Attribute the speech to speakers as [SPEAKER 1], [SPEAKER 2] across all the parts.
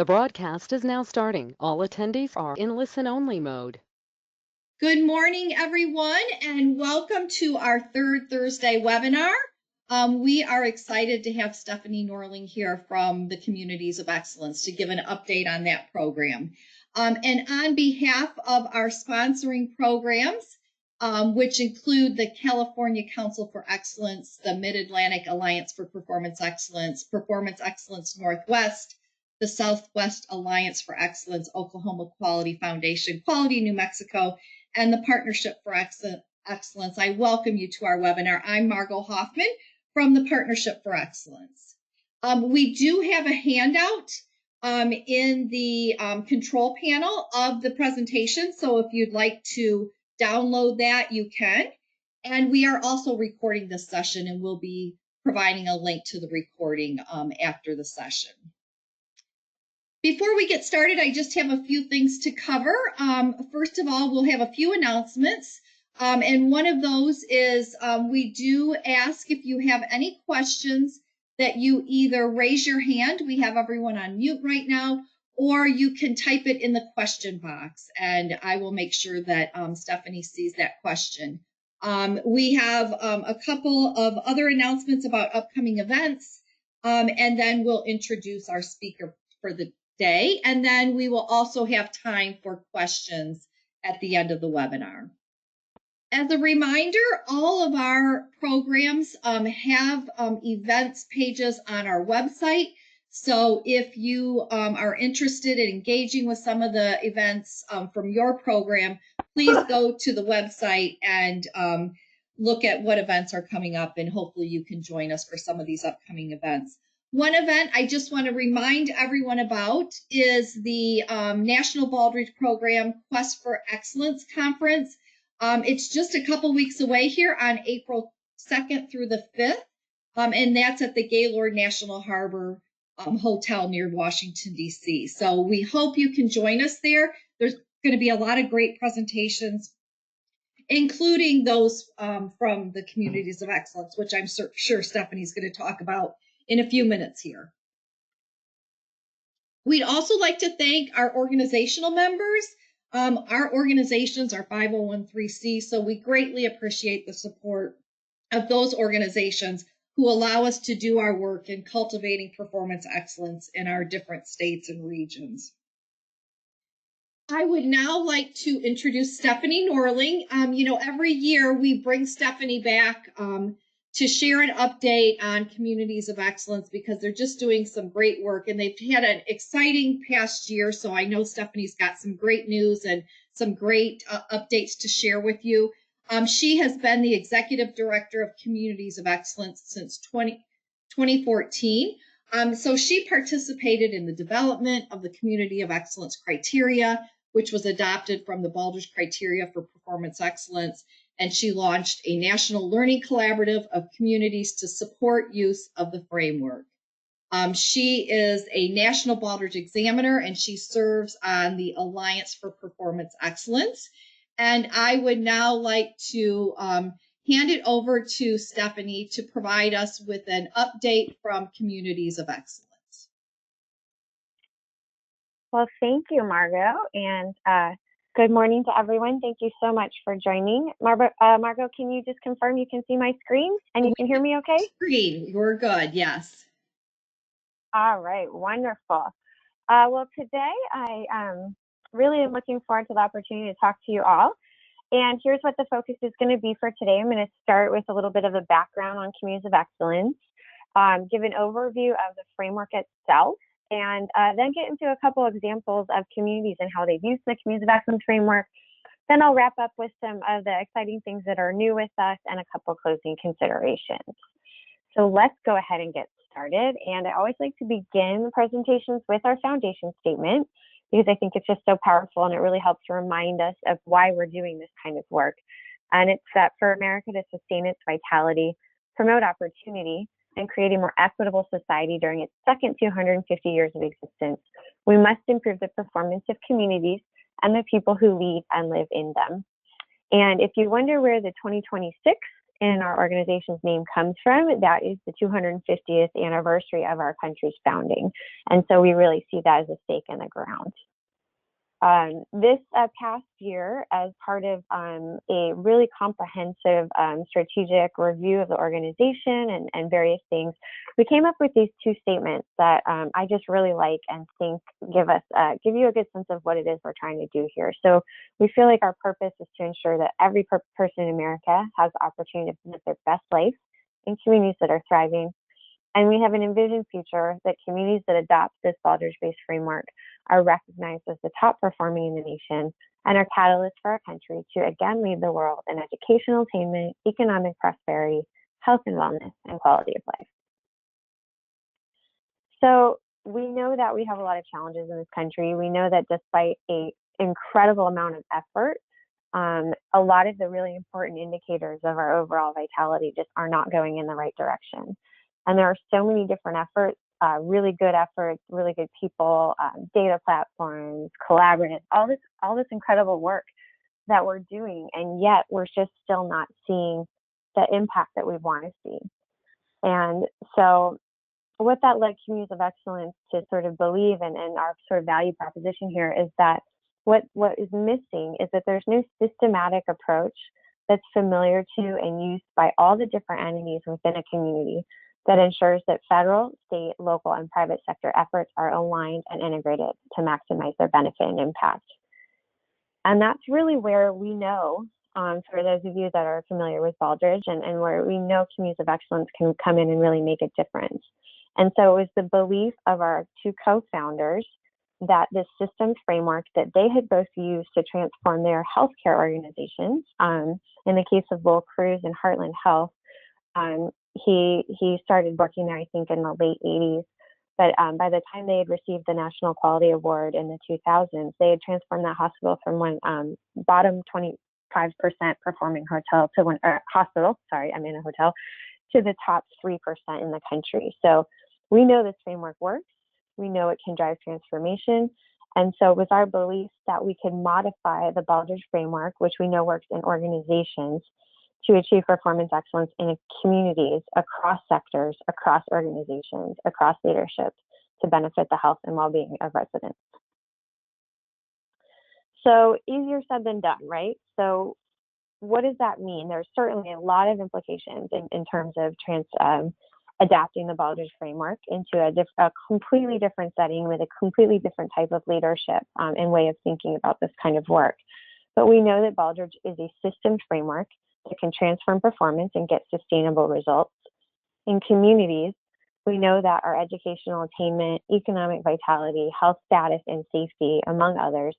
[SPEAKER 1] The broadcast is now starting. All attendees are in listen-only mode.
[SPEAKER 2] Good morning, everyone, and welcome to our third Thursday webinar. We are excited to have Stephanie Norling here from the Communities of Excellence to give an update on that program. And on behalf of our sponsoring programs, which include the California Council for Excellence, the Mid-Atlantic Alliance for Performance Excellence Northwest, the Southwest Alliance for Excellence, Oklahoma Quality Foundation, Quality New Mexico, and the Partnership for Excellence, I welcome you to our webinar. I'm Margot Hoffman from the Partnership for Excellence. We do have a handout in the control panel of the presentation, so if you'd like to download that, you can. And we are also recording this session, and we'll be providing a link to the recording after the session. Before we get started, I just have a few things to cover. First of all, we'll have a few announcements. And one of those is we do ask if you have any questions that you either raise your hand, we have everyone on mute right now, or you can type it in the question box, and I will make sure that Stephanie sees that question. We have a couple of other announcements about upcoming events, and then we'll introduce our speaker for the day, and then we will also have time for questions at the end of the webinar. As a reminder, all of our programs have events pages on our website. So if you are interested in engaging with some of the events from your program, please go to the website and look at what events are coming up, and hopefully you can join us for some of these upcoming events. One event I just want to remind everyone about is the National Baldrige Program Quest for Excellence Conference. It's just a couple weeks away here on April 2nd through the 5th, and that's at the Gaylord National Harbor Hotel near Washington, D.C. So we hope you can join us there. There's going to be a lot of great presentations, including those from the Communities of Excellence, which I'm sure Stephanie's going to talk about in a few minutes here. We'd also like to thank our organizational members. Our organizations are 501(c), so we greatly appreciate the support of those organizations who allow us to do our work in cultivating performance excellence in our different states and regions. I would now like to introduce Stephanie Norling. Every year we bring Stephanie back to share an update on Communities of Excellence because they're just doing some great work, and they've had an exciting past year. So I know Stephanie's got some great news and some great updates to share with you. She has been the Executive Director of Communities of Excellence since 2014. So she participated in the development of the Community of Excellence criteria, which was adopted from the Baldrige Criteria for Performance Excellence, and she launched a national learning collaborative of communities to support use of the framework. She is a national Baldrige examiner, and she serves on the Alliance for Performance Excellence. And I would now like to hand it over to Stephanie to provide us with an update from Communities of Excellence.
[SPEAKER 3] Well, thank you, Margot, and good morning to everyone. Thank you so much for joining. Margot, can you just confirm you can see my screen and you can hear me okay?
[SPEAKER 2] Screen, you're good, yes.
[SPEAKER 3] All right, wonderful. Well, today I really am looking forward to the opportunity to talk to you all. And here's what the focus is going to be for today. I'm going to start with a little bit of a background on Communities of Excellence, give an overview of the framework itself, and then get into a couple of examples of communities and how they've used the Communities of Excellence framework. Then I'll wrap up with some of the exciting things that are new with us and a couple closing considerations. So let's go ahead and get started. And I always like to begin presentations with our foundation statement because I think it's just so powerful and it really helps to remind us of why we're doing this kind of work. And it's that for America to sustain its vitality, promote opportunity, and create a more equitable society during its second 250 years of existence, we must improve the performance of communities and the people who lead and live in them. And if you wonder where the 2026 and our organization's name comes from, that is the 250th anniversary of our country's founding. And so we really see that as a stake in the ground. This past year, as part of a really comprehensive strategic review of the organization and various things, we came up with these two statements that I just really like and think give you a good sense of what it is we're trying to do here. So we feel like our purpose is to ensure that every person in America has the opportunity to live their best life in communities that are thriving. And we have an envisioned future that communities that adopt this Baldrige-based framework are recognized as the top performing in the nation and are catalysts for our country to again lead the world in educational attainment, economic prosperity, health and wellness, and quality of life. So we know that we have a lot of challenges in this country. We know that despite an incredible amount of effort, a lot of the really important indicators of our overall vitality just are not going in the right direction. And there are so many different efforts, really good efforts, really good people, data platforms, collaboratives, all this incredible work that we're doing, and yet we're just still not seeing the impact that we want to see. And so what that led Communities of Excellence to sort of believe and our sort of value proposition here is that what is missing is that there's no systematic approach that's familiar to and used by all the different entities within a community that ensures that federal, state, local, and private sector efforts are aligned and integrated to maximize their benefit and impact. And that's really where we know, for those of you that are familiar with Baldrige, and where we know Communities of Excellence can come in and really make a difference. And so it was the belief of our two co-founders that this systems framework that they had both used to transform their healthcare organizations, in the case of Lowell Cruz and Heartland Health, he started working there, I think, in the late 80s. But by the time they had received the National Quality Award in the 2000s, they had transformed that hospital from one bottom 25% performing hotel to one hospital. Sorry, I'm in a hotel, to the top 3% in the country. So we know this framework works. We know it can drive transformation. And so it was our belief that we could modify the Baldrige framework, which we know works in organizations, to achieve performance excellence in communities, across sectors, across organizations, across leadership, to benefit the health and well-being of residents. So easier said than done, right? So what does that mean? There's certainly a lot of implications in terms of adapting the Baldrige framework into a completely different setting with a completely different type of leadership and way of thinking about this kind of work. But we know that Baldrige is a systems framework that can transform performance and get sustainable results. In communities, we know that our educational attainment, economic vitality, health status, and safety, among others,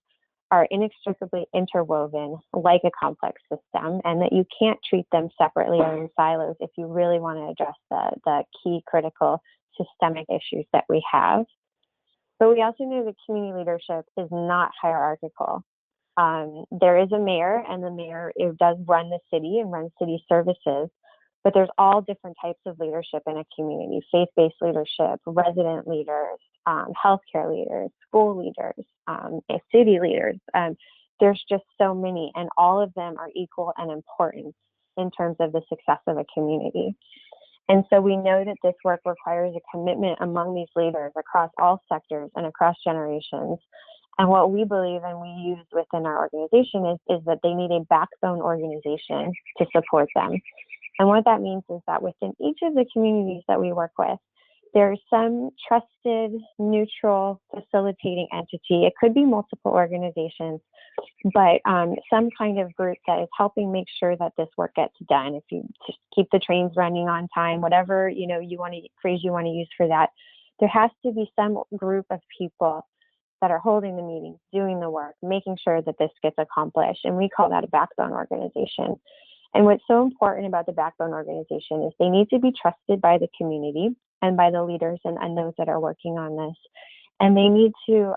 [SPEAKER 3] are inextricably interwoven like a complex system, and that you can't treat them separately or in silos if you really want to address the key critical systemic issues that we have. But we also know that community leadership is not hierarchical. There is a mayor, and the mayor does run the city and runs city services, but there's all different types of leadership in a community: faith-based leadership, resident leaders, healthcare leaders, school leaders, city leaders. There's just so many, and all of them are equal and important in terms of the success of a community. And so we know that this work requires a commitment among these leaders across all sectors and across generations. And what we believe and we use within our organization is that they need a backbone organization to support them. And what that means is that within each of the communities that we work with, there's some trusted, neutral, facilitating entity. It could be multiple organizations, but some kind of group that is helping make sure that this work gets done. If you just keep the trains running on time, whatever phrase you want to use for that, there has to be some group of people that are holding the meetings, doing the work, making sure that this gets accomplished. And we call that a backbone organization. And what's so important about the backbone organization is they need to be trusted by the community and by the leaders and those that are working on this. And they need to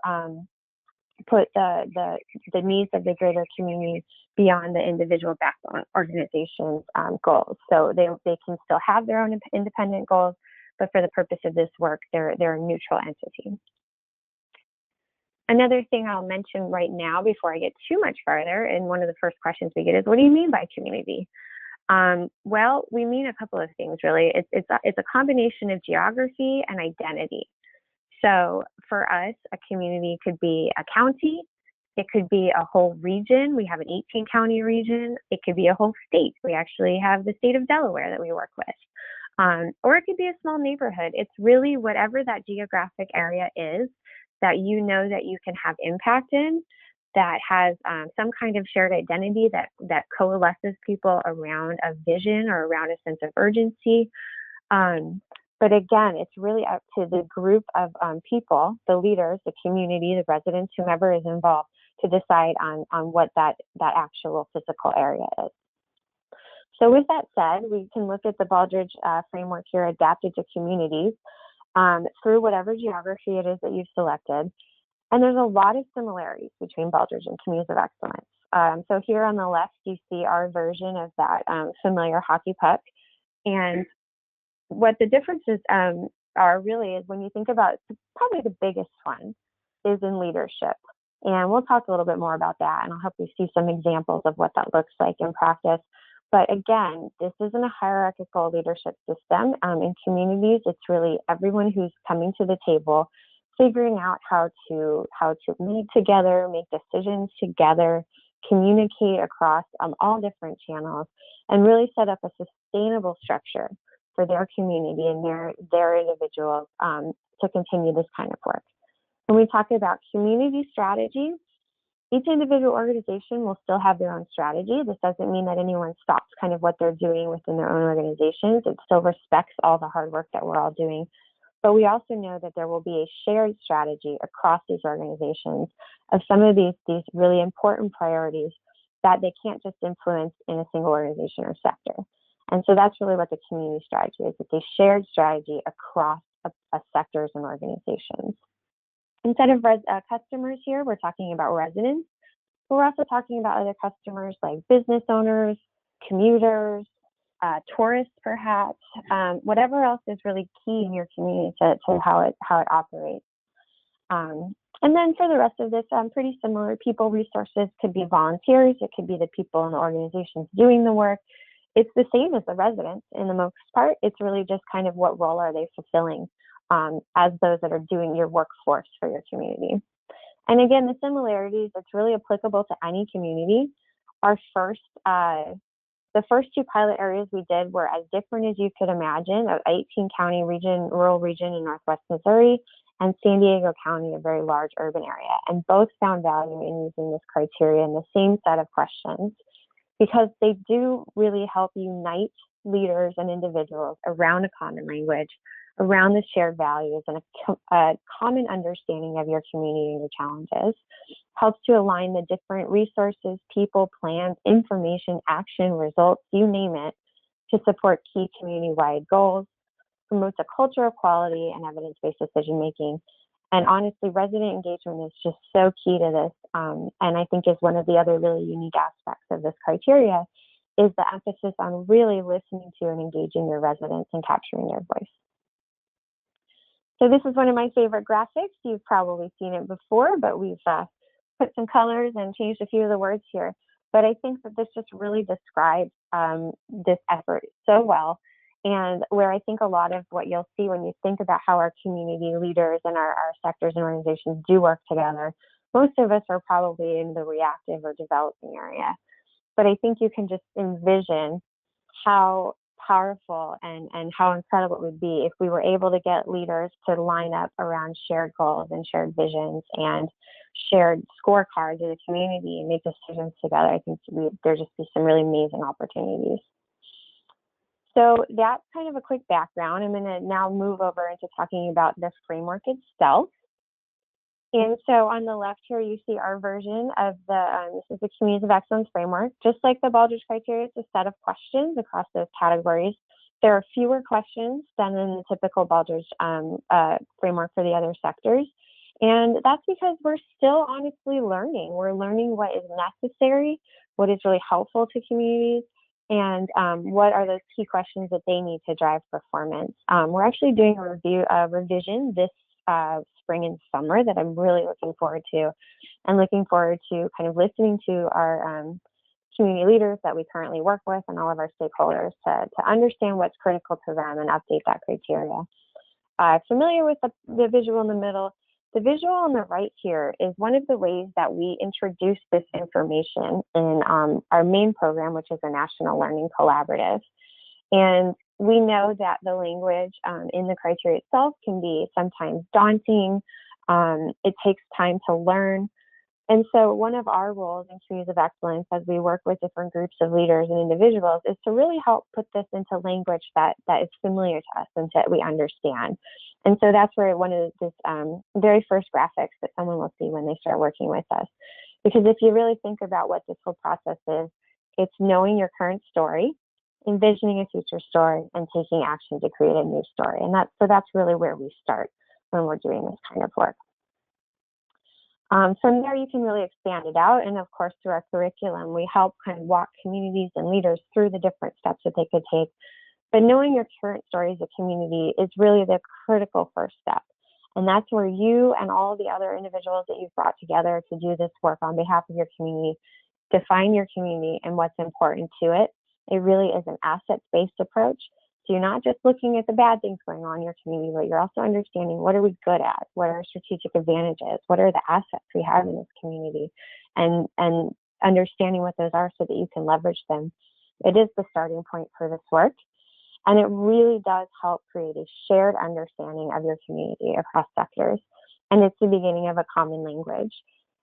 [SPEAKER 3] put the needs of the greater community beyond the individual backbone organization's goals. So they can still have their own independent goals, but for the purpose of this work, they're a neutral entity. Another thing I'll mention right now before I get too much farther, and one of the first questions we get is, what do you mean by community? Well, we mean a couple of things, really. It's a combination of geography and identity. So for us, a community could be a county. It could be a whole region. We have an 18 county region. It could be a whole state. We actually have the state of Delaware that we work with. Or it could be a small neighborhood. It's really whatever that geographic area is that you know that you can have impact in, that has some kind of shared identity that coalesces people around a vision or around a sense of urgency. But again, it's really up to the group of people, the leaders, the community, the residents, whomever is involved, to decide on what that actual physical area is. So with that said, we can look at the Baldrige framework here adapted to communities through whatever geography it is that you've selected. And there's a lot of similarities between Baldrige and Communities of Excellence. So here on the left, you see our version of that familiar hockey puck. And what the differences are really is when you think about, probably the biggest one is in leadership. And we'll talk a little bit more about that, and I'll help you see some examples of what that looks like in practice. But again, this isn't a hierarchical leadership system. In communities, it's really everyone who's coming to the table, figuring out how to lead together, make decisions together, communicate across all different channels, and really set up a sustainable structure for their community and their individuals to continue this kind of work. When we talk about community strategy, each individual organization will still have their own strategy. This doesn't mean that anyone stops kind of what they're doing within their own organizations. It still respects all the hard work that we're all doing. But we also know that there will be a shared strategy across these organizations of some of these really important priorities that they can't just influence in a single organization or sector. And so that's really what the community strategy is. It's a shared strategy across sectors and organizations. Instead of customers here, we're talking about residents, but we're also talking about other customers like business owners, commuters, tourists, perhaps, whatever else is really key in your community to how it operates. And then for the rest of this, pretty similar. People resources could be volunteers. It could be the people in the organizations doing the work. It's the same as the residents in the most part. It's really just kind of what role are they fulfilling as those that are doing your workforce for your community. And again, the similarities, it's really applicable to any community. The first two pilot areas we did were as different as you could imagine, an 18 county region, rural region in Northwest Missouri, and San Diego County, a very large urban area. And both found value in using this criteria and the same set of questions, because they do really help unite leaders and individuals around a common language, around the shared values and a common understanding of your community and your challenges. Helps to align the different resources, people, plans, information, action, results, you name it, to support key community-wide goals, promotes a culture of quality and evidence-based decision-making. And honestly, resident engagement is just so key to this, and I think is one of the other really unique aspects of this criteria, is the emphasis on really listening to and engaging your residents and capturing their voice. So this is one of my favorite graphics. You've probably seen it before, but we've put some colors and changed a few of the words here. But I think that this just really describes this effort so well. And where I think a lot of what you'll see when you think about how our community leaders and our sectors and organizations do work together, most of us are probably in the reactive or developing area. But I think you can just envision how powerful and how incredible it would be if we were able to get leaders to line up around shared goals and shared visions and shared scorecards of the community and make decisions together. I think there'd just be some really amazing opportunities. So that's kind of a quick background. I'm going to now move over into talking about the framework itself. And so on the left here, you see our version of this is the Communities of Excellence framework. Just like the Baldrige criteria, it's a set of questions across those categories. There are fewer questions than in the typical Baldrige framework for the other sectors. And that's because we're still honestly learning. We're learning what is necessary, what is really helpful to communities, and what are those key questions that they need to drive performance. We're actually doing a revision this spring and summer that I'm really looking forward to, and looking forward to kind of listening to our community leaders that we currently work with and all of our stakeholders to understand what's critical to them and update that criteria. Familiar with the visual in the middle? The visual on the right here is one of the ways that we introduce this information in our main program, which is a National Learning Collaborative. And we know that the language in the criteria itself can be sometimes daunting. It takes time to learn. And so one of our roles in Communities of Excellence as we work with different groups of leaders and individuals is to really help put this into language that is familiar to us and that we understand. And so that's where one of this very first graphics that someone will see when they start working with us. Because if you really think about what this whole process is, it's knowing your current story, envisioning a future story, and taking action to create a new story. And that's really where we start when we're doing this kind of work. From there, you can really expand it out. And of course, through our curriculum, we help kind of walk communities and leaders through the different steps that they could take. But knowing your current story as a community is really the critical first step. And that's where you and all the other individuals that you've brought together to do this work on behalf of your community, define your community and what's important to it. It really is an assets-based approach. So you're not just looking at the bad things going on in your community, but you're also understanding what are we good at? What are our strategic advantages? What are the assets we have in this community? And understanding what those are so that you can leverage them. It is the starting point for this work. And it really does help create a shared understanding of your community across sectors. And it's the beginning of a common language.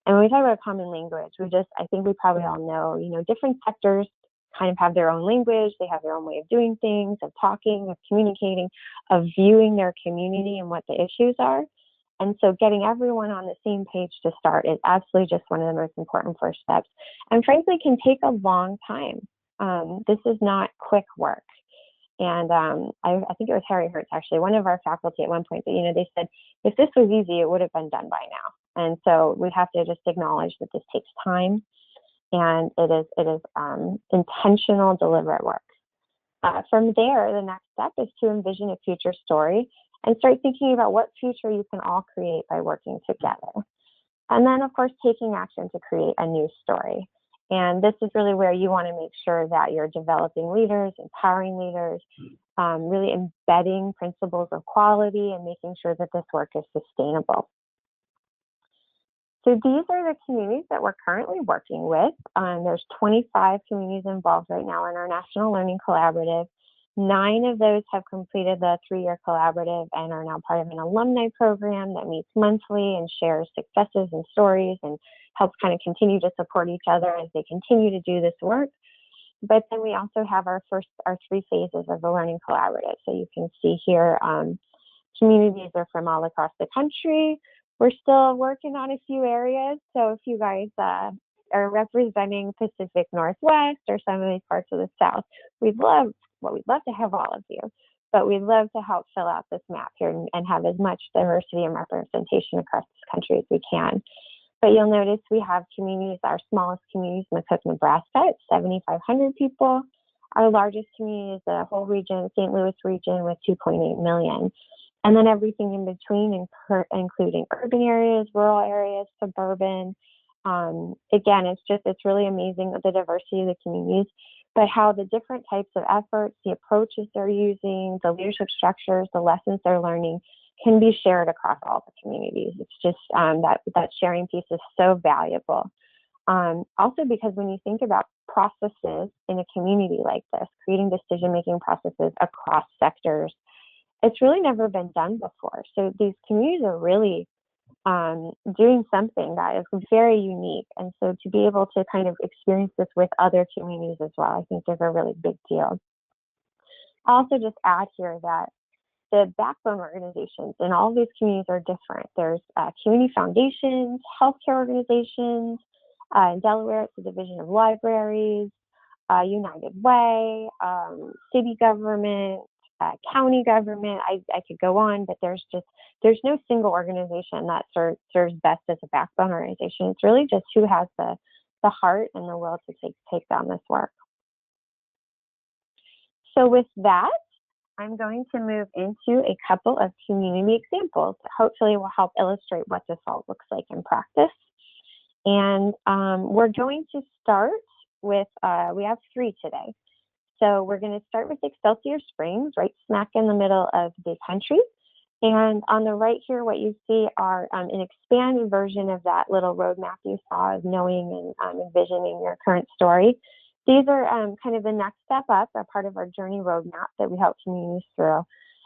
[SPEAKER 3] And when we talk about a common language, I think we probably all know, different sectors kind of have their own language, they have their own way of doing things, of talking, of communicating, of viewing their community and what the issues are. And so getting everyone on the same page to start is absolutely just one of the most important first steps. And frankly, can take a long time. This is not quick work. And I think it was Harry Hertz, actually, one of our faculty at one point, that, they said, if this was easy, it would have been done by now. And so we have to just acknowledge that this takes time. And it is intentional, deliberate work. From there, the next step is to envision a future story and start thinking about what future you can all create by working together. And then, of course, taking action to create a new story. And this is really where you want to make sure that you're developing leaders, empowering leaders, really embedding principles of quality and making sure that this work is sustainable. So these are the communities that we're currently working with. There's 25 communities involved right now in our National Learning Collaborative. 9 of those have completed the 3-year collaborative and are now part of an alumni program that meets monthly and shares successes and stories and helps kind of continue to support each other as they continue to do this work. But then we also have our 3 phases of the Learning Collaborative. So you can see here, communities are from all across the country. We're still working on a few areas. So if you guys are representing Pacific Northwest or some of these parts of the South, we'd love to have all of you, but we'd love to help fill out this map here and have as much diversity and representation across this country as we can. But you'll notice we have communities, our smallest community is McCook, Nebraska, it's 7,500 people. Our largest community is the whole region, St. Louis region, with 2.8 million. And then everything in between, including urban areas, rural areas, suburban. Again, it's really amazing the diversity of the communities, but how the different types of efforts, the approaches they're using, the leadership structures, the lessons they're learning can be shared across all the communities. It's just that sharing piece is so valuable. Also, because when you think about processes in a community like this, creating decision-making processes across sectors, it's really never been done before. So these communities are really doing something that is very unique. And so to be able to kind of experience this with other communities as well, I think is a really big deal. I'll also just add here that the backbone organizations in all of these communities are different. There's community foundations, healthcare organizations. In Delaware, it's the Division of Libraries, United Way, city government, county government. I could go on, but there's no single organization that serves best as a backbone organization. It's really just who has the heart and the will to take down this work. So with that, I'm going to move into a couple of community examples that hopefully will help illustrate what this all looks like in practice. And we're going to start with, we have 3 today. So we're going to start with Excelsior Springs, right smack in the middle of the country. And on the right here, what you see are an expanded version of that little roadmap you saw of knowing and envisioning your current story. These are kind of the next step up, a part of our journey roadmap that we help communities through,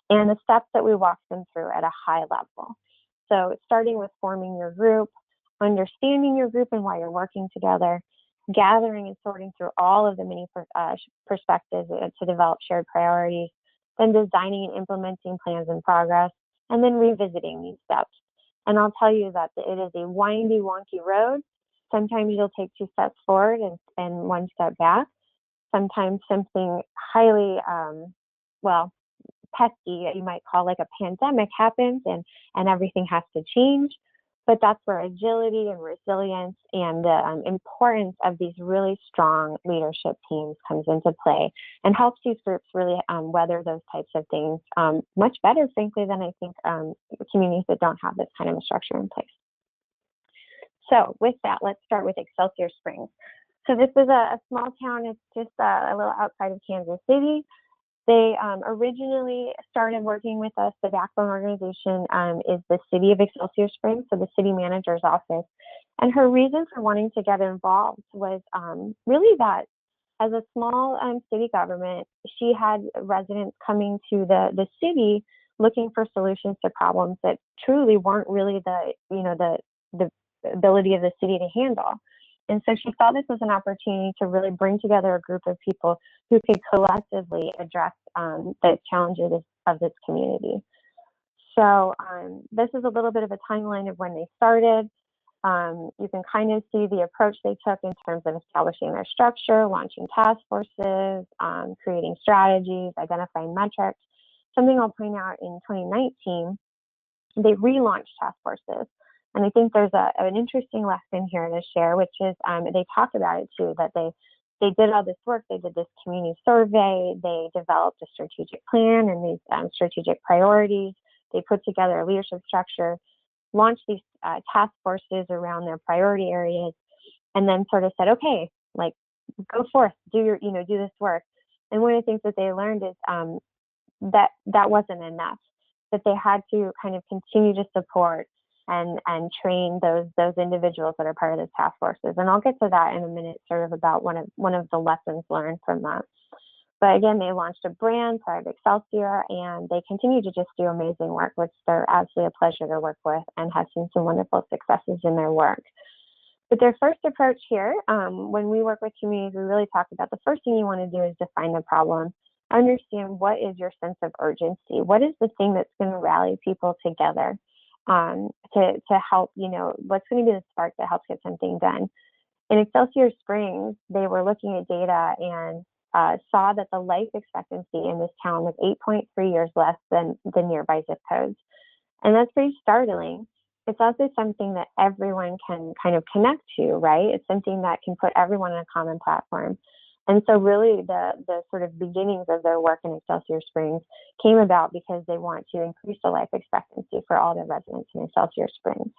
[SPEAKER 3] and the steps that we walk them through at a high level. So starting with forming your group, understanding your group and why you're working together, gathering and sorting through all of the many perspectives to develop shared priorities, then designing and implementing plans in progress, and then revisiting these steps. And I'll tell you that it is a windy, wonky road. Sometimes you'll take 2 steps forward and 1 step back. Sometimes something highly, pesky, you might call like a pandemic happens and everything has to change. But that's where agility and resilience and the importance of these really strong leadership teams comes into play and helps these groups really weather those types of things much better, frankly, than I think communities that don't have this kind of a structure in place. So with that, let's start with Excelsior Springs. So this is a small town. It's just a little outside of Kansas City. They originally started working with us. The backbone organization is the city of Excelsior Springs, so the city manager's office. And her reason for wanting to get involved was really that as a small city government, she had residents coming to the city looking for solutions to problems that truly weren't really the ability of the city to handle. And so she thought this was an opportunity to really bring together a group of people who could collectively address the challenges of this community. So this is a little bit of a timeline of when they started. You can kind of see the approach they took in terms of establishing their structure, launching task forces, creating strategies, identifying metrics. Something I'll point out in 2019, they relaunched task forces. And I think there's an interesting lesson here to share, which is they talk about it too, that they did all this work. They did this community survey. They developed a strategic plan and these strategic priorities. They put together a leadership structure, launched these task forces around their priority areas, and then sort of said, okay, like go forth, do this work. And one of the things that they learned is that wasn't enough, that they had to kind of continue to support and train those individuals that are part of the task forces. And I'll get to that in a minute, sort of about one of the lessons learned from that. But again, they launched a brand, Pride Excelsior, and they continue to just do amazing work, which they're absolutely a pleasure to work with and have seen some wonderful successes in their work. But their first approach here, when we work with communities, we really talk about the first thing you want to do is define the problem. Understand what is your sense of urgency. What is the thing that's going to rally people together? To help, what's going to be the spark that helps get something done. In Excelsior Springs, they were looking at data and saw that the life expectancy in this town was 8.3 years less than the nearby zip codes. And that's pretty startling. It's also something that everyone can kind of connect to, right? It's something that can put everyone on a common platform. And so really the sort of beginnings of their work in Excelsior Springs came about because they want to increase the life expectancy for all their residents in Excelsior Springs.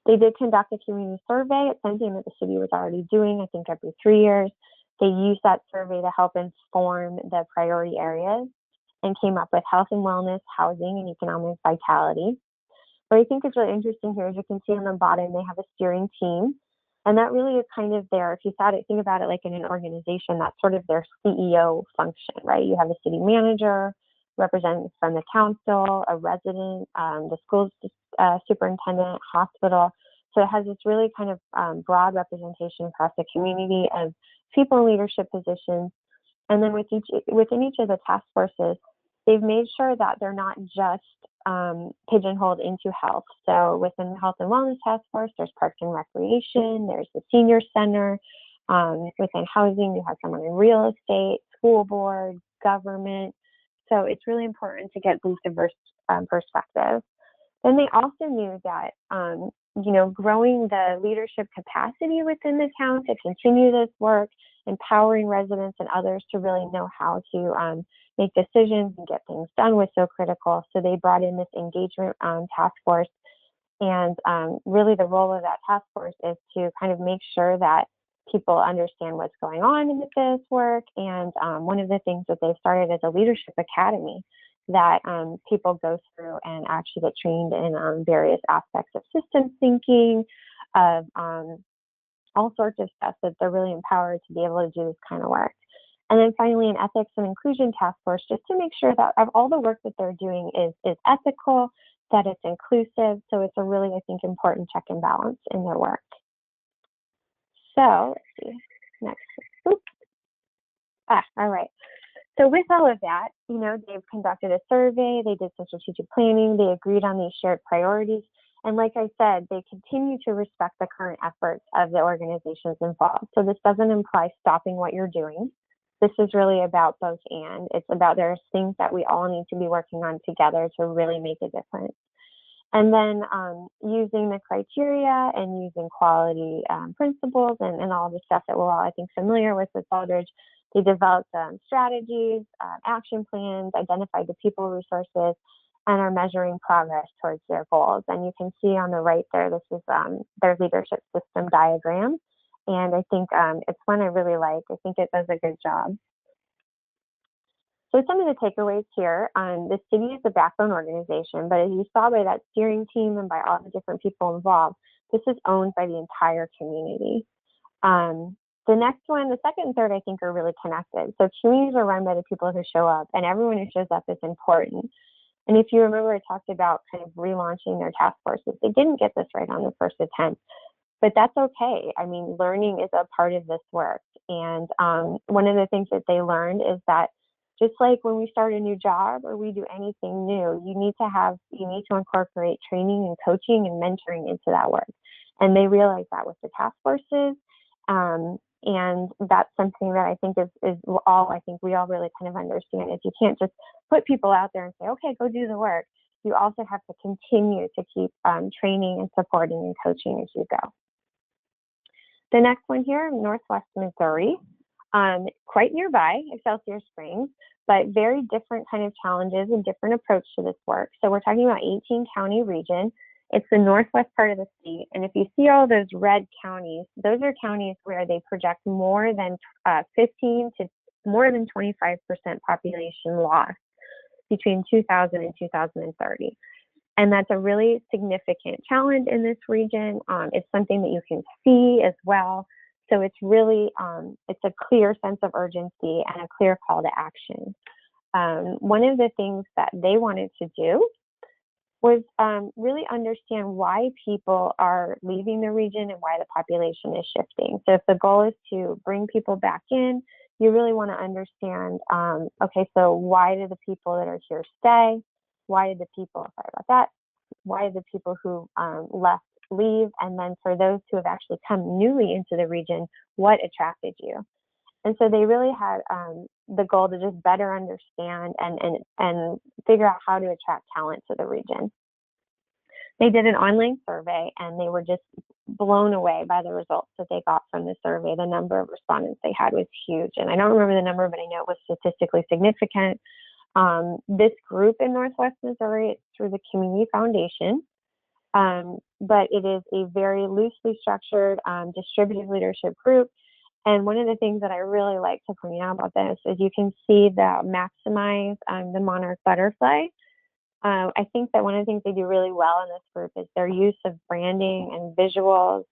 [SPEAKER 3] They did conduct a community survey. It's something that the city was already doing, I think, every 3 years. They used that survey to help inform the priority areas and came up with health and wellness, housing, and economic vitality. What I think is really interesting here is you can see on the bottom, they have a steering team. And that really is kind of their, if you think about it like in an organization, that's sort of their CEO function, right? You have a city manager, representatives from the council, a resident, the school superintendent, hospital. So it has this really kind of broad representation across the community of people in leadership positions. And then within each of the task forces, they've made sure that they're not just pigeonholed into health. So within the Health and Wellness Task Force, there's Parks and Recreation, there's the Senior Center. Within housing, you have someone in real estate, school board, government. So it's really important to get these diverse perspectives. Then they also knew that, growing the leadership capacity within the town to continue this work, empowering residents and others to really know how to make decisions and get things done was so critical. So they brought in this engagement task force. And really the role of that task force is to kind of make sure that people understand what's going on with this work. And one of the things that they've started is a leadership academy that people go through and actually get trained in various aspects of systems thinking, of all sorts of stuff, that they're really empowered to be able to do this kind of work. And then finally, an ethics and inclusion task force, just to make sure that all the work that they're doing is ethical, that it's inclusive. So it's a really, I think, important check and balance in their work. So let's see, next. Oops. All right. So with all of that, they've conducted a survey, they did some strategic planning, they agreed on these shared priorities. And like I said, they continue to respect the current efforts of the organizations involved. So this doesn't imply stopping what you're doing. This is really about both and. It's about there's things that we all need to be working on together to really make a difference. And then using the criteria and using quality principles and all the stuff that we're all, I think, familiar with Baldrige, they developed strategies, action plans, identified the people resources, and are measuring progress towards their goals. And you can see on the right there, this is their leadership system diagram. And I think it's one I really like. I think it does a good job. So some of the takeaways here, the city is a backbone organization, but as you saw by that steering team and by all the different people involved, this is owned by the entire community. The next one, the second and third, I think are really connected. So communities are run by the people who show up, and everyone who shows up is important. And if you remember, I talked about kind of relaunching their task forces. They didn't get this right on the first attempt, but that's okay. I mean, learning is a part of this work. And one of the things that they learned is that just like when we start a new job or we do anything new, you need to incorporate training and coaching and mentoring into that work. And they realized that with the task forces. And that's something that I think is all I think we all really kind of understand is you can't just put people out there and say, okay, go do the work. You also have to continue to keep training and supporting and coaching as you go. The next one here, Northwest Missouri, quite nearby, Excelsior Springs, but very different kind of challenges and different approach to this work. So we're talking about 18 county region. It's the northwest part of the state. And if you see all those red counties, those are counties where they project more than 15 to more than 25% population loss between 2000 and 2030. And that's a really significant challenge in this region. It's something that you can see as well. So it's really, it's a clear sense of urgency and a clear call to action. One of the things that they wanted to do was really understand why people are leaving the region and why the population is shifting. So if the goal is to bring people back in, you really want to understand, okay, so why do the people that are here stay? Why did the people, sorry about that, why did the people who left leave? And then for those who have actually come newly into the region, what attracted you? And so they really had the goal to just better understand and figure out how to attract talent to the region. They did an online survey and they were just blown away by the results that they got from the survey. The number of respondents they had was huge. And I don't remember the number, but I know it was statistically significant. This group in Northwest Missouri is through the Community Foundation, but it is a very loosely structured, distributed leadership group. And one of the things that I really like to point out about this is you can see the maximize the monarch butterfly. I think that one of the things they do really well in this group is their use of branding and visuals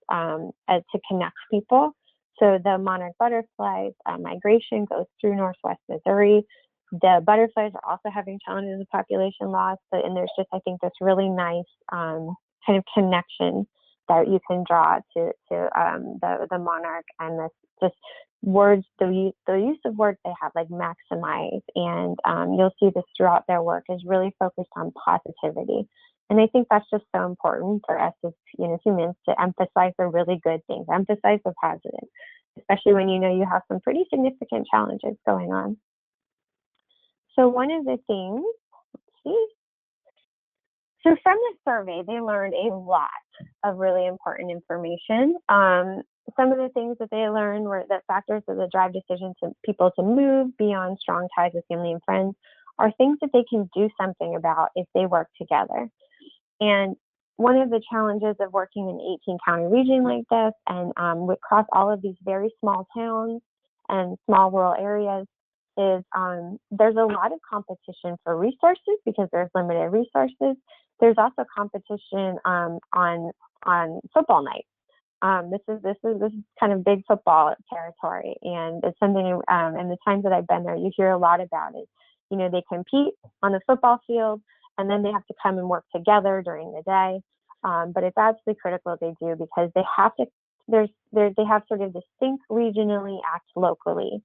[SPEAKER 3] as to connect people. So the monarch butterflies migration goes through Northwest Missouri. The butterflies are also having challenges with population loss, and there's just, I think, this really nice kind of connection that you can draw to the monarch and this just words, the use of words they have, like maximize, and you'll see this throughout their work is really focused on positivity. And I think that's just so important for us as humans to emphasize the really good things, emphasize the positive, especially when you have some pretty significant challenges going on. So one of the things, let's see. So from the survey, they learned a lot of really important information. Some of the things that they learned were that factors that drive decisions to people to move beyond strong ties with family and friends are things that they can do something about if they work together. And one of the challenges of working in an 18-county region like this and across all of these very small towns and small rural areas is there's a lot of competition for resources because there's limited resources. There's also competition on football nights. This is kind of big football territory, and it's something in the times that I've been there, you hear a lot about it. You know, they compete on the football field, and then they have to come and work together during the day. But it's absolutely critical they do because they have to. They have sort of distinct regionally act locally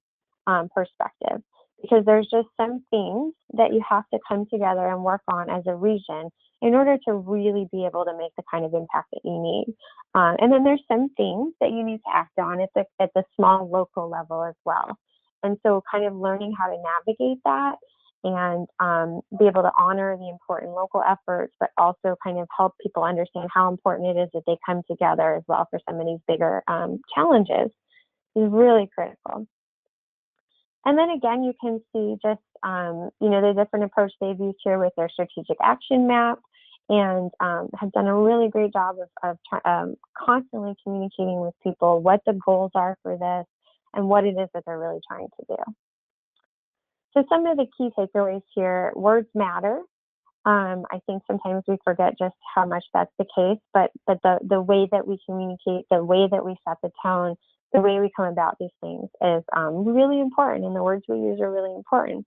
[SPEAKER 3] perspective, because there's just some things that you have to come together and work on as a region in order to really be able to make the kind of impact that you need. And then there's some things that you need to act on at the small local level as well. And so kind of learning how to navigate that and be able to honor the important local efforts, but also kind of help people understand how important it is that they come together as well for some of these bigger challenges is really critical. And then again, you can see just, the different approach they've used here with their strategic action map, and have done a really great job of constantly communicating with people what the goals are for this and what it is that they're really trying to do. So some of the key takeaways here: words matter. I think sometimes we forget just how much that's the case, but the way that we communicate, the way that we set the tone, the way we come about these things is really important, and the words we use are really important.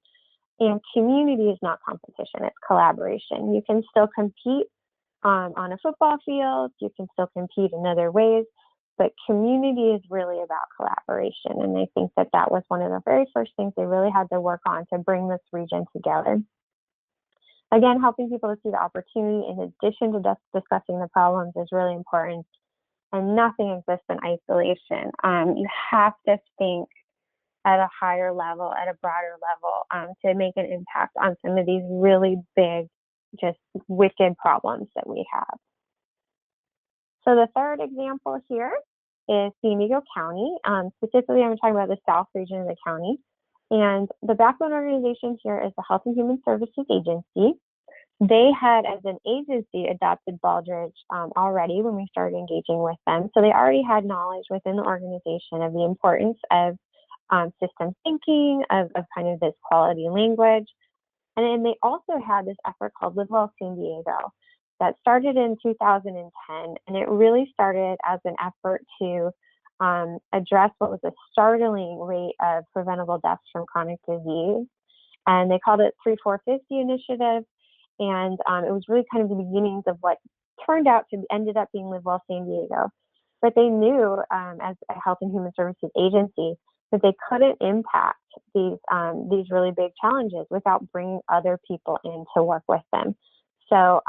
[SPEAKER 3] And community is not competition, it's collaboration. You can still compete on a football field, you can still compete in other ways, but community is really about collaboration. And I think that that was one of the very first things they really had to work on to bring this region together. Again, helping people to see the opportunity in addition to discussing the problems is really important. And nothing exists in isolation. You have to think at a higher level, at a broader level, to make an impact on some of these really big, just wicked problems that we have. So the third example here is San Diego County. Specifically, I'm talking about the South region of the county. And the backbone organization here is the Health and Human Services Agency. They had, as an agency, adopted Baldrige already when we started engaging with them. So they already had knowledge within the organization of the importance of system thinking, of kind of this quality language. And then they also had this effort called Live Well San Diego that started in 2010. And it really started as an effort to address what was a startling rate of preventable deaths from chronic disease. And they called it 3-4-50 initiative. And it was really kind of the beginnings of what turned out to ended up being Live Well San Diego. But they knew, as a Health and Human Services agency, that they couldn't impact these really big challenges without bringing other people in to work with them. So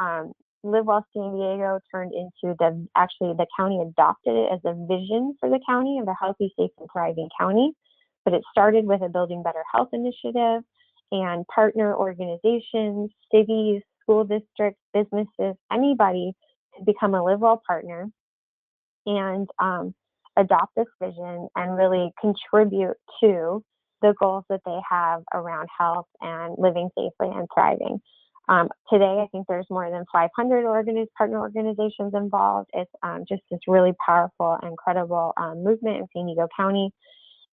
[SPEAKER 3] Live Well San Diego turned into the county adopted it as a vision for the county of a healthy, safe, and thriving county. But it started with a Building Better Health initiative, and partner organizations, cities, school districts, businesses, anybody to become a Live Well partner and adopt this vision and really contribute to the goals that they have around health and living safely and thriving. Today, I think there's more than 500 partner organizations involved. It's just this really powerful and credible movement in San Diego County.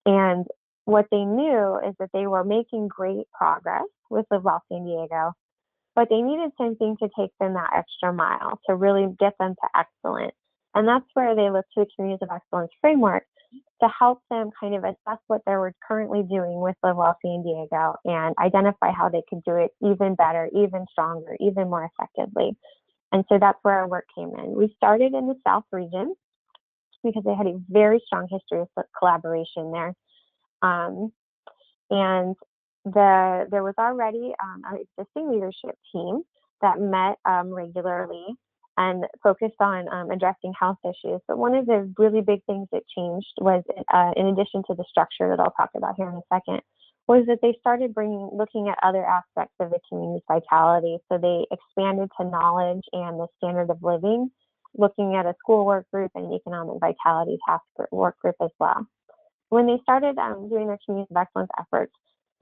[SPEAKER 3] And what they knew is that they were making great progress with Live Well San Diego, but they needed something to take them that extra mile to really get them to excellence. And that's where they looked to the Communities of Excellence framework to help them kind of assess what they were currently doing with Live Well San Diego and identify how they could do it even better, even stronger, even more effectively. And so that's where our work came in. We started in the South region because they had a very strong history of collaboration there. And there was already an existing leadership team that met regularly and focused on addressing health issues. But one of the really big things that changed was, in addition to the structure that I'll talk about here in a second, was that they started looking at other aspects of the community's vitality. So they expanded to knowledge and the standard of living, looking at a school work group and economic vitality task work group as well. When they started doing their Communities of Excellence efforts,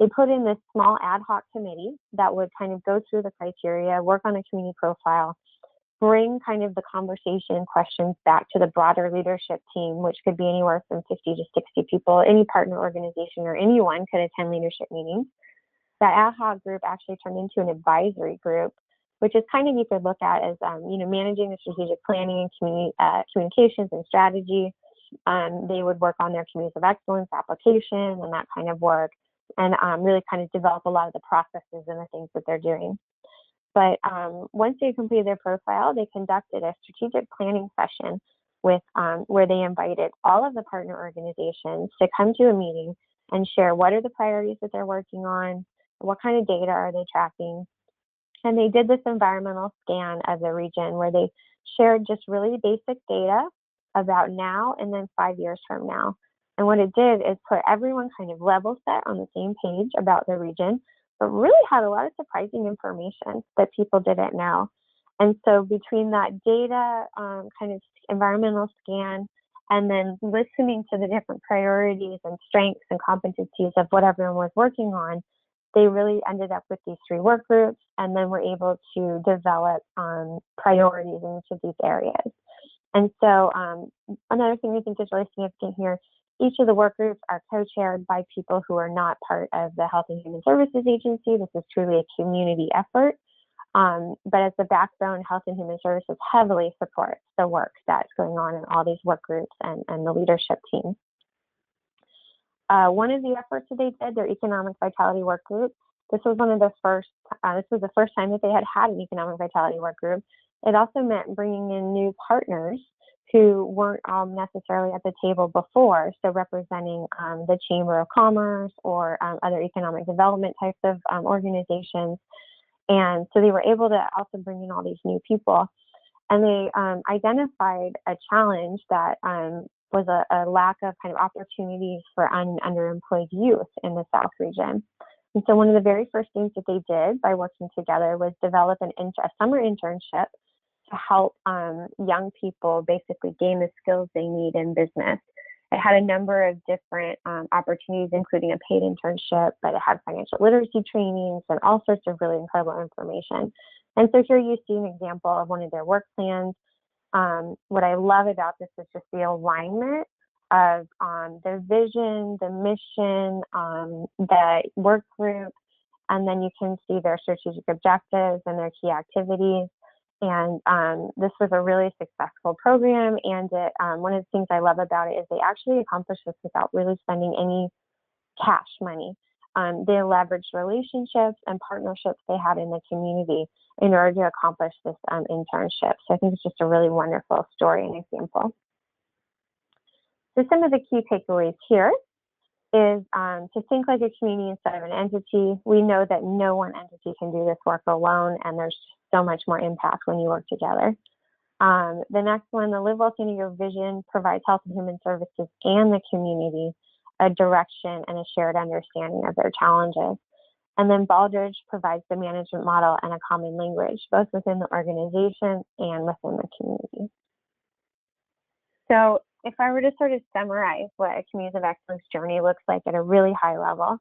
[SPEAKER 3] they put in this small ad hoc committee that would kind of go through the criteria, work on a community profile, bring kind of the conversation questions back to the broader leadership team, which could be anywhere from 50 to 60 people. Any partner organization or anyone could attend leadership meetings. That ad hoc group actually turned into an advisory group, which is kind of, you could look at as, managing the strategic planning and communications and strategy. They would work on their communities of excellence application and that kind of work, and really kind of develop a lot of the processes and the things that they're doing. But once they completed their profile, they conducted a strategic planning session with where they invited all of the partner organizations to come to a meeting and share what are the priorities that they're working on, what kind of data are they tracking. And they did this environmental scan of the region where they shared just really basic data about now and then 5 years from now. And what it did is put everyone kind of level set on the same page about the region, but really had a lot of surprising information that people didn't know. And so between that data kind of environmental scan and then listening to the different priorities and strengths and competencies of what everyone was working on, they really ended up with these 3 work groups, and then were able to develop priorities in each of these areas. And so another thing I think is really significant here, each of the work groups are co-chaired by people who are not part of the Health and Human Services Agency. This is truly a community effort. But as the backbone, Health and Human Services heavily supports the work that's going on in all these work groups and the leadership teams. One of the efforts that they did, their Economic Vitality Work Group, this was the first time that they had an Economic Vitality Work Group. It also meant bringing in new partners who weren't necessarily at the table before, so representing the Chamber of Commerce or other economic development types of organizations. And so they were able to also bring in all these new people. And they identified a challenge that was a lack of kind of opportunities for underemployed youth in the South region. And so one of the very first things that they did by working together was develop a summer internship to help young people basically gain the skills they need in business. It had a number of different opportunities, including a paid internship, but it had financial literacy trainings and all sorts of really incredible information. And so here you see an example of one of their work plans. What I love about this is just the alignment of their vision, the mission, the work group, and then you can see their strategic objectives and their key activities. And this was a really successful program. And one of the things I love about it is they actually accomplished this without really spending any cash money. They leveraged relationships and partnerships they had in the community in order to accomplish this internship. So I think it's just a really wonderful story and example. So some of the key takeaways here is to think like a community instead of an entity. We know that no one entity can do this work alone, and there's so much more impact when you work together. The next one, the Live Well San Diego vision provides Health and Human Services and the community a direction and a shared understanding of their challenges. And then Baldrige provides the management model and a common language, both within the organization and within the community. So if I were to sort of summarize what a Communities of Excellence journey looks like at a really high level,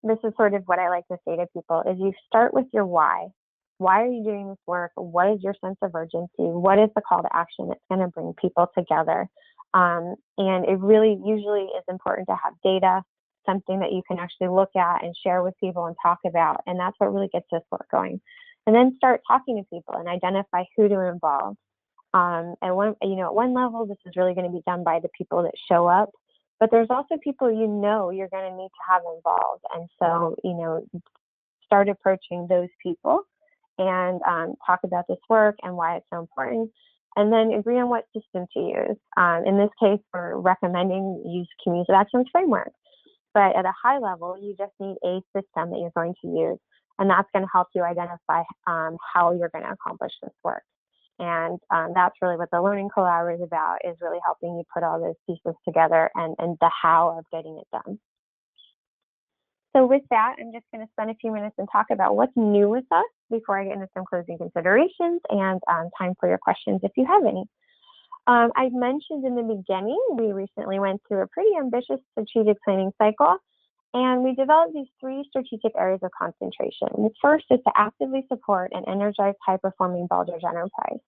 [SPEAKER 3] this is sort of what I like to say to people is you start with your why. Why are you doing this work? What is your sense of urgency? What is the call to action that's going to bring people together? And it really usually is important to have data, something that you can actually look at and share with people and talk about. And that's what really gets this work going. And then start talking to people and identify who to involve. At one level, this is really going to be done by the people that show up, but there's also people you're going to need to have involved. And so, start approaching those people and talk about this work and why it's so important. And then agree on what system to use. In this case, we're recommending use Communities of Excellence framework. But at a high level, you just need a system that you're going to use. And that's going to help you identify how you're going to accomplish this work. And that's really what the Learning Collaborative is about, is really helping you put all those pieces together and the how of getting it done. So with that, I'm just going to spend a few minutes and talk about what's new with us before I get into some closing considerations and time for your questions if you have any. I mentioned in the beginning, we recently went through a pretty ambitious strategic planning cycle. And we developed these 3 strategic areas of concentration. The first is to actively support and energize high-performing Baldrige enterprise.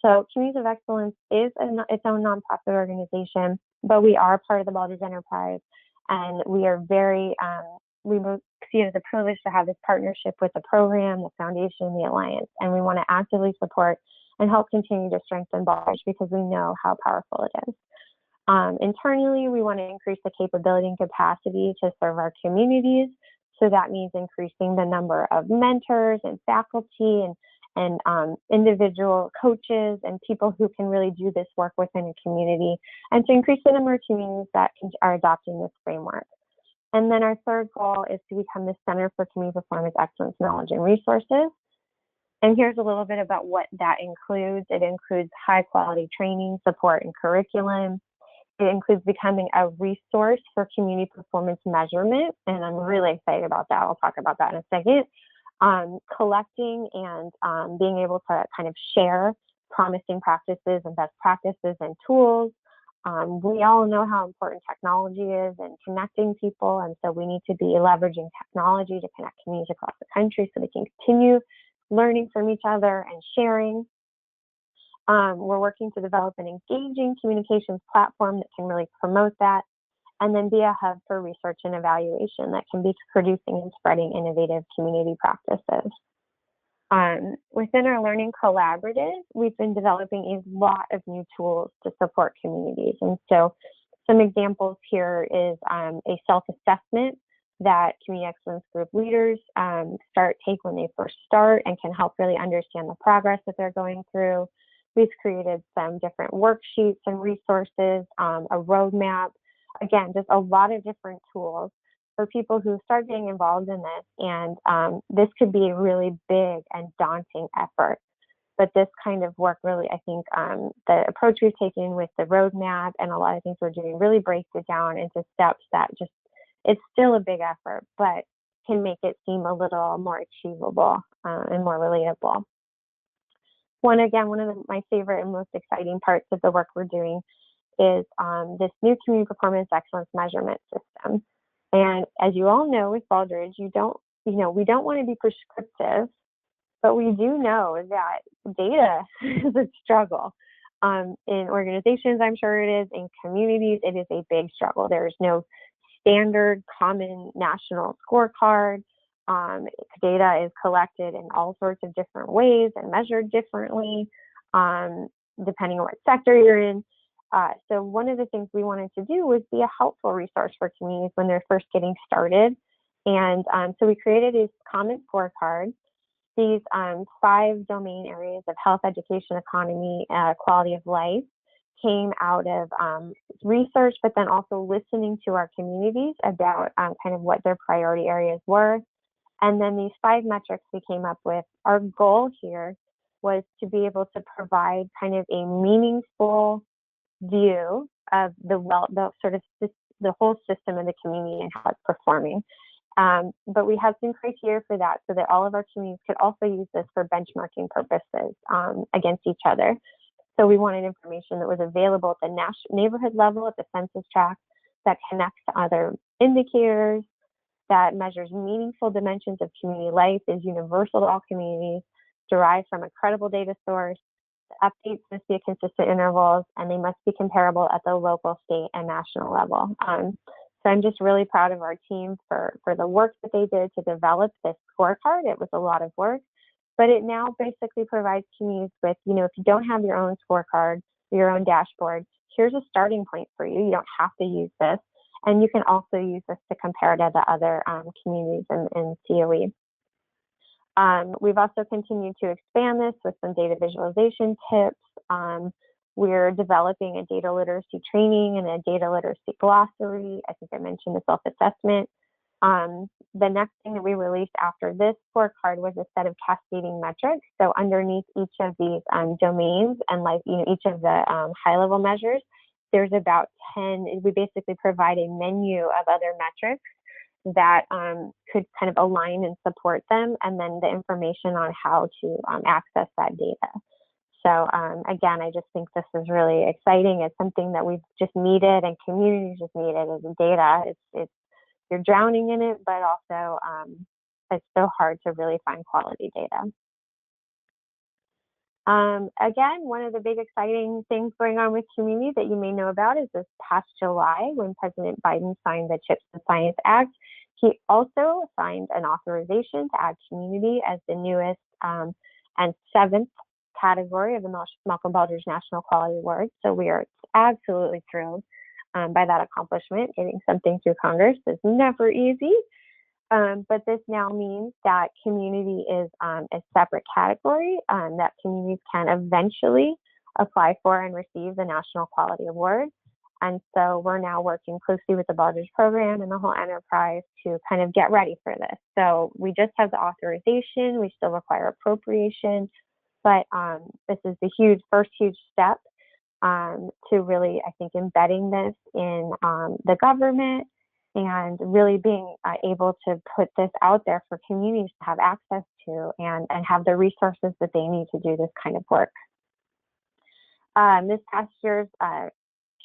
[SPEAKER 3] So Communities of Excellence is its own nonprofit organization, but we are part of the Baldrige enterprise, and we are very, we see it as a privilege to have this partnership with the program, the foundation, the alliance, and we want to actively support and help continue to strengthen Baldrige because we know how powerful it is. Internally, we want to increase the capability and capacity to serve our communities. So that means increasing the number of mentors and faculty and individual coaches and people who can really do this work within a community, and to increase the number of communities that are adopting this framework. And then our third goal is to become the Center for Community Performance Excellence Knowledge and Resources. And here's a little bit about what that includes. It includes high quality training, support, and curriculum. It includes becoming a resource for community performance measurement, and I'm really excited about that. I'll talk about that in a second. Collecting and being able to kind of share promising practices and best practices and tools. We all know how important technology is in connecting people, and so we need to be leveraging technology to connect communities across the country so they can continue learning from each other and sharing. We're working to develop an engaging communications platform that can really promote that, and then be a hub for research and evaluation that can be producing and spreading innovative community practices. Within our Learning Collaborative, we've been developing a lot of new tools to support communities. And so some examples here is a self-assessment that Community Excellence Group leaders take when they first start and can help really understand the progress that they're going through. We've created some different worksheets and resources, a roadmap, again, just a lot of different tools for people who start getting involved in this. And this could be a really big and daunting effort. But this kind of work really, I think the approach we've taken with the roadmap and a lot of things we're doing really breaks it down into steps that just, it's still a big effort, but can make it seem a little more achievable and more relatable. One of my favorite and most exciting parts of the work we're doing is this new community performance excellence measurement system. And as you all know with Baldrige, we don't want to be prescriptive, but we do know that data is a struggle. In organizations, I'm sure it is, in communities, it is a big struggle. There's no standard common national scorecard. Data is collected in all sorts of different ways and measured differently, depending on what sector you're in. So one of the things we wanted to do was be a helpful resource for communities when they're first getting started. And so we created a common scorecard. These 5 domain areas of health, education, economy, quality of life came out of research, but then also listening to our communities about kind of what their priority areas were. And then these 5 metrics we came up with, our goal here was to be able to provide kind of a meaningful view of the whole system of the community and how it's performing. But we have some criteria for that so that all of our communities could also use this for benchmarking purposes against each other. So we wanted information that was available at the neighborhood level, at the census tract, that connects to other indicators, that measures meaningful dimensions of community life, is universal to all communities, derived from a credible data source. The updates must be at consistent intervals, and they must be comparable at the local, state, and national level. So I'm just really proud of our team for the work that they did to develop this scorecard. It was a lot of work, but it now basically provides communities with, if you don't have your own scorecard, your own dashboard, here's a starting point for you. You don't have to use this. And you can also use this to compare to the other communities in COE. We've also continued to expand this with some data visualization tips. We're developing a data literacy training and a data literacy glossary. I think I mentioned the self-assessment. The next thing that we released after this scorecard was a set of cascading metrics. So underneath each of these domains and each of the high-level measures, there's about 10, we basically provide a menu of other metrics that could kind of align and support them, and then the information on how to access that data. So again, I just think this is really exciting. It's something that we've just needed and communities just needed as data. It's you're drowning in it, but also it's so hard to really find quality data. Again, one of the big exciting things going on with community that you may know about is this past July when President Biden signed the CHIPS and Science Act. He also signed an authorization to add community as the newest and seventh category of the Malcolm Baldrige National Quality Award. So we are absolutely thrilled by that accomplishment. Getting something through Congress is never easy. But this now means that community is a separate category that communities can eventually apply for and receive the National Quality Award. And so we're now working closely with the Baldrige program and the whole enterprise to kind of get ready for this. So we just have the authorization, we still require appropriation, but this is the first huge step to really, I think, embedding this in the government and really being able to put this out there for communities to have access to and have the resources that they need to do this kind of work. This past year's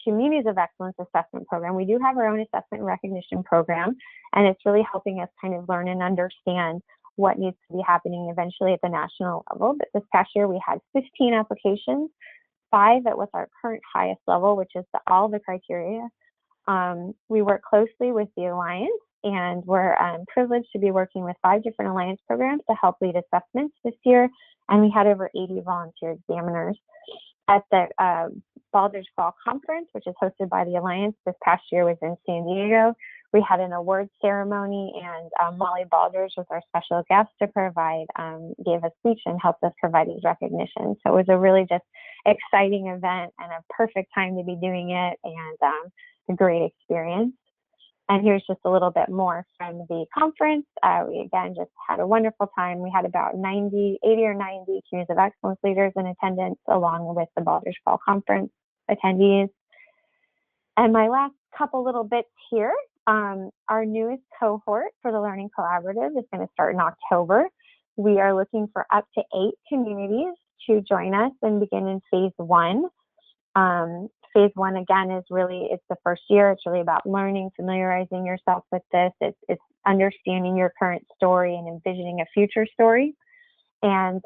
[SPEAKER 3] Communities of Excellence Assessment Program, we do have our own assessment and recognition program, and it's really helping us kind of learn and understand what needs to be happening eventually at the national level. But this past year, we had 15 applications, 5 at what's our current highest level, which is all the criteria. We work closely with the Alliance, and we're privileged to be working with 5 different Alliance programs to help lead assessments this year, and we had over 80 volunteer examiners. At the Baldrige Fall Conference, which is hosted by the Alliance, this past year was in San Diego. We had an awards ceremony, and Molly Baldrige was our special guest to gave a speech and helped us provide these recognition. So it was a really just exciting event and a perfect time to be doing it, and a great experience. And here's just a little bit more from the conference. We again just had a wonderful time. We had about 80 or 90 Communities of Excellence leaders in attendance, along with the Baldrige Fall Conference attendees. And my last couple little bits here, our newest cohort for the Learning Collaborative is going to start in October. We are looking for up to 8 communities to join us and begin in phase 1. Phase 1, again, is really, it's the first year. It's really about learning, familiarizing yourself with this. It's understanding your current story and envisioning a future story. And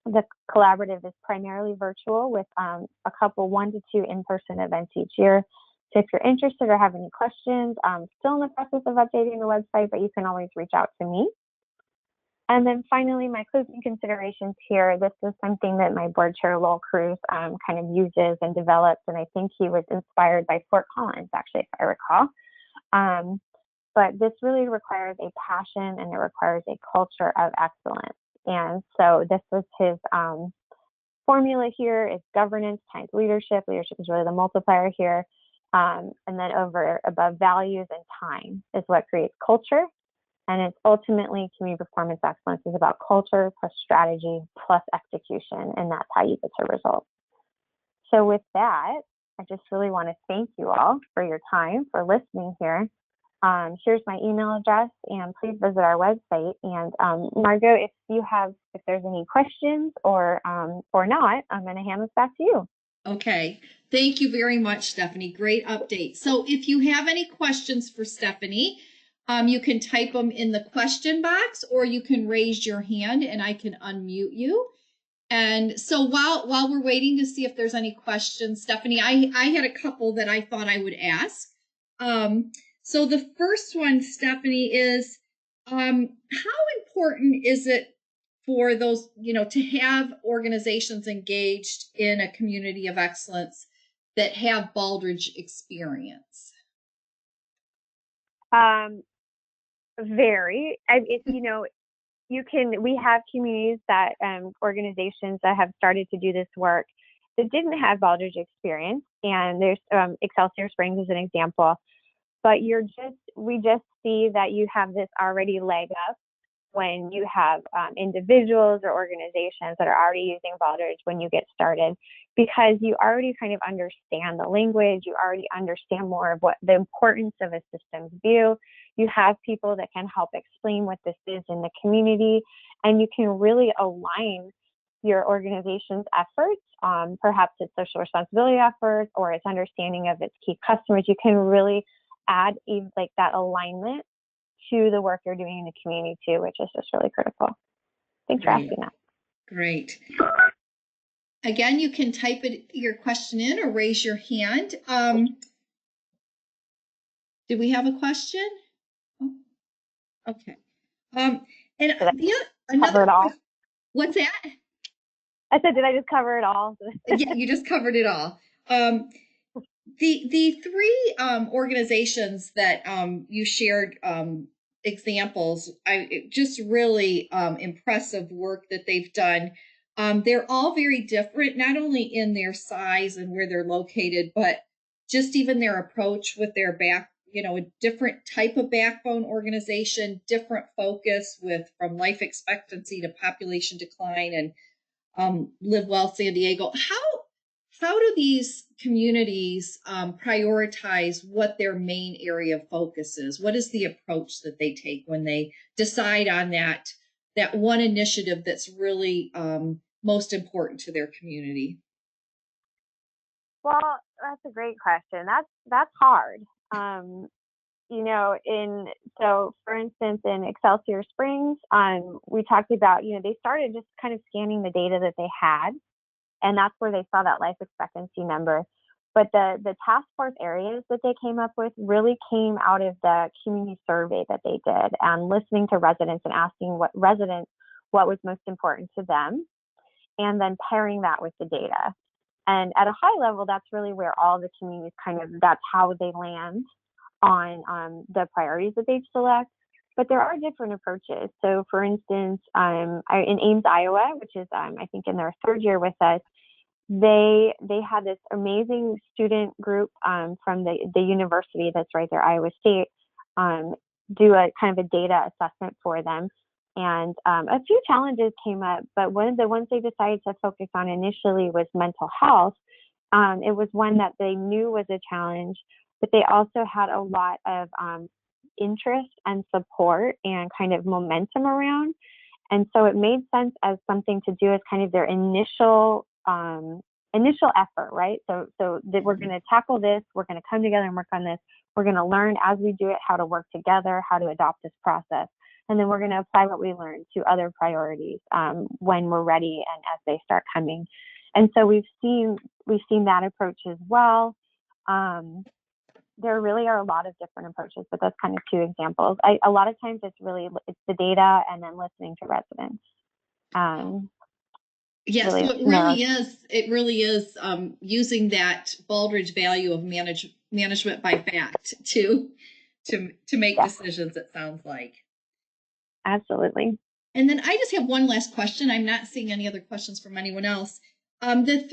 [SPEAKER 3] the collaborative is primarily virtual with a couple 1 to 2 in-person events each year. So if you're interested or have any questions, I'm still in the process of updating the website, but you can always reach out to me. And then finally, my closing considerations here. This is something that my board chair, Lowell Cruz, kind of uses and develops, and I think he was inspired by Fort Collins, actually, if I recall. But this really requires a passion, and it requires a culture of excellence. And so this was his formula here is governance times leadership. Leadership is really the multiplier here. And then above values and time is what creates culture. And it's ultimately community performance excellence is about culture plus strategy plus execution. And that's how you get to results. So with that, I just really want to thank you all for your time, for listening here. Here's my email address, and please visit our website. And Margot, if there's any questions or not, I'm going to hand this back to you.
[SPEAKER 2] Okay. Thank you very much, Stephanie. Great update. So if you have any questions for Stephanie, you can type them in the question box, or you can raise your hand and I can unmute you. And so while we're waiting to see if there's any questions, Stephanie, I had a couple that I thought I would ask. So the first one, Stephanie, is how important is it for those, to have organizations engaged in a community of excellence that have Baldrige experience?
[SPEAKER 3] Very. We have communities that organizations that have started to do this work that didn't have Baldrige experience, and there's Excelsior Springs is an example. But we just see that you have this already leg up when you have individuals or organizations that are already using Baldrige when you get started, because you already kind of understand the language, you already understand more of what the importance of a systems view. You have people that can help explain what this is in the community, and you can really align your organization's efforts, perhaps its social responsibility efforts or its understanding of its key customers. You can really add like that alignment to the work you're doing in the community too, which is just really critical. Thanks for asking that.
[SPEAKER 2] Great. Again, you can type your question in or raise your hand. Did we have a question? Oh, okay. And
[SPEAKER 3] cover it all?
[SPEAKER 2] What's that?
[SPEAKER 3] I said, did I just cover it all?
[SPEAKER 2] Yeah, you just covered it all. The three organizations that you shared examples, just really impressive work that they've done. They're all very different, not only in their size and where they're located, but just even their approach with their a different type of backbone organization, different focus from life expectancy to population decline and Live Well San Diego. How do these communities prioritize what their main area of focus is? What is the approach that they take when they decide on that one initiative that's really most important to their community?
[SPEAKER 3] Well, that's a great question. That's hard. So for instance, in Excelsior Springs, we talked about, they started just kind of scanning the data that they had, and that's where they saw that life expectancy number. But the task force areas that they came up with really came out of the community survey that they did, and listening to residents and asking what was most important to them, and then pairing that with the data. And at a high level, that's really where all the communities that's how they land on the priorities that they select. But there are different approaches. So for instance, in Ames, Iowa, which is, I think in their third year with us, they had this amazing student group from the university that's right there, Iowa State, do a kind of a data assessment for them. And a few challenges came up, but one of the ones they decided to focus on initially was mental health. It was one that they knew was a challenge, but they also had a lot of interest and support and kind of momentum around. And so it made sense as something to do as kind of their initial effort, right? So that we're going to tackle this, we're going to come together and work on this. We're going to learn as we do it how to work together, how to adopt this process. And then we're going to apply what we learned to other priorities when we're ready and as they start coming. And so we've seen that approach as well. There really are a lot of different approaches, but that's kind of two examples. A lot of times it's the data and then listening to residents.
[SPEAKER 2] Yes, really, so it really is using that Baldrige value of management by fact to make decisions, it sounds like.
[SPEAKER 3] Absolutely.
[SPEAKER 2] And then I just have one last question. I'm not seeing any other questions from anyone else. The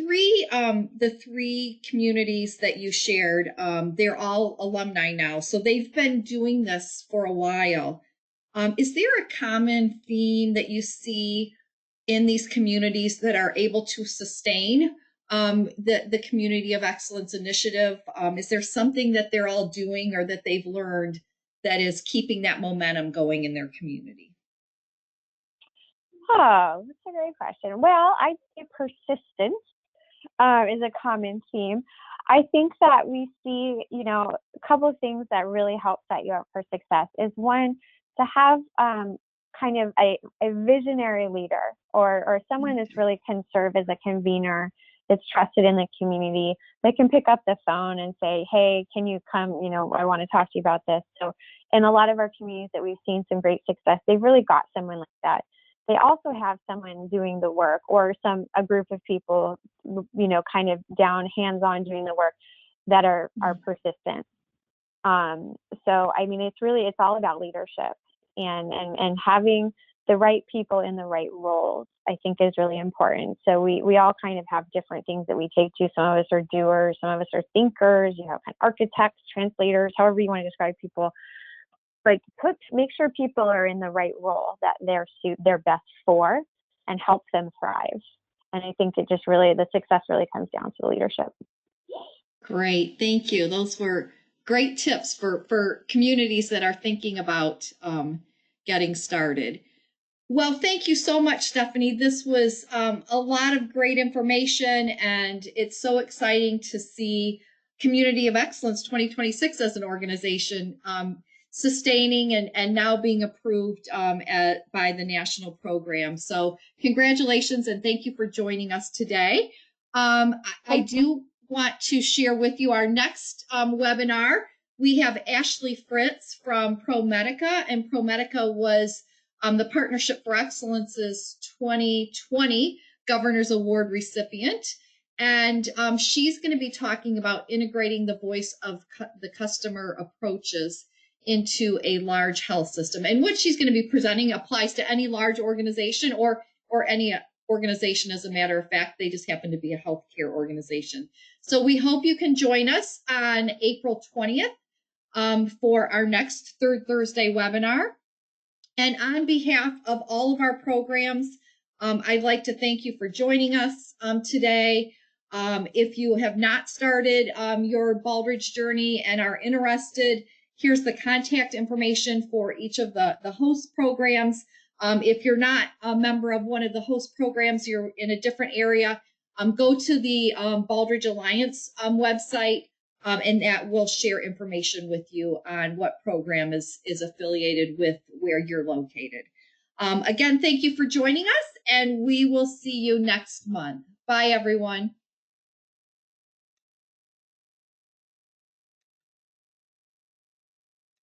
[SPEAKER 2] three communities that you shared, they're all alumni now, so they've been doing this for a while. Is there a common theme that you see in these communities that are able to sustain the Community of Excellence initiative? Is there something that they're all doing or that they've learned that is keeping that momentum going in their community?
[SPEAKER 3] Oh, that's a great question. Well, I'd say persistence is a common theme. I think that we see, a couple of things that really help set you up for success is one, to have kind of a visionary leader or someone that's really can serve as a convener that's trusted in the community. They can pick up the phone and say, hey, can you come? I want to talk to you about this. So in a lot of our communities that we've seen some great success, they've really got someone like that. They also have someone doing the work or a group of people, kind of down hands-on doing the work that are persistent. So, I mean, it's all about leadership and having the right people in the right roles, I think is really important. So we all kind of have different things that we take to. Some of us are doers, some of us are thinkers, kind of architects, translators, however you want to describe people. Like make sure people are in the right role that they're best for and help them thrive. And I think it just really, the success really comes down to the leadership.
[SPEAKER 2] Great. Thank you. Those were great tips for communities that are thinking about getting started. Well, thank you so much, Stephanie. This was a lot of great information, and it's so exciting to see Community of Excellence 2026 as an organization, sustaining and now being approved by the national program. So congratulations and thank you for joining us today. I do want to share with you our next webinar. We have Ashley Fritz from ProMedica, and ProMedica was the Partnership for Excellence's 2020 Governor's Award recipient. And she's going to be talking about integrating the voice of the customer approaches into a large health system. And what she's going to be presenting applies to any large organization or any organization, as a matter of fact. They just happen to be a healthcare organization. So we hope you can join us on April 20th for our next Third Thursday webinar. And on behalf of all of our programs, I'd like to thank you for joining us today. If you have not started your Baldrige journey and are interested, here's the contact information for each of the host programs. If you're not a member of one of the host programs, you're in a different area, go to the Baldrige Alliance website, and that will share information with you on what program is affiliated with where you're located. Again, thank you for joining us, and we will see you next month. Bye, everyone.